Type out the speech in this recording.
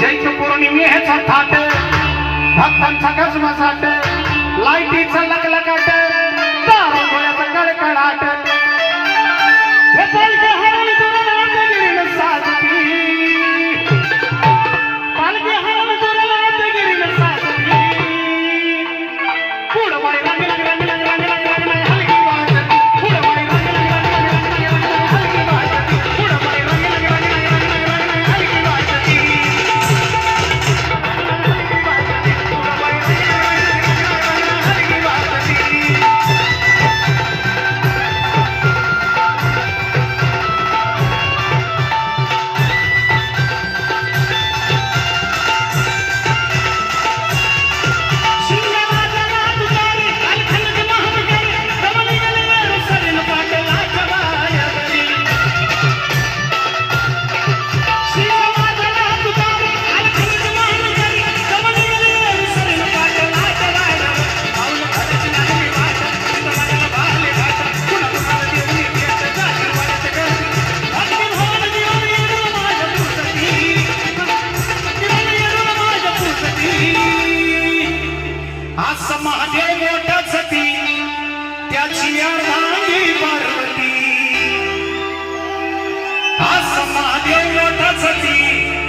चैत्र पौर्णिमेचा थाट भक्तांचा गजबजाट लाईटीचा लकलकाट दारू डोळ्याचा कडकडाट हे पालखी हरवली तुला नाथगिरीनं साजती पालखी हरवली तुला नाथगिरीनं साजती पुढं बाई रंग रंग रंग रंग रंग रंग रंग रंग हलकी वाजती पुढं बाई रंग रंग रंग रंग रंग रंग रंग हलकी वाजती पुढं बाई रंग रंग रंग रंग रंग रंग रंग हलकी वाजती महादेव मोठा सती त्याची अर्धांगी पार्वती महादेव मोठा सती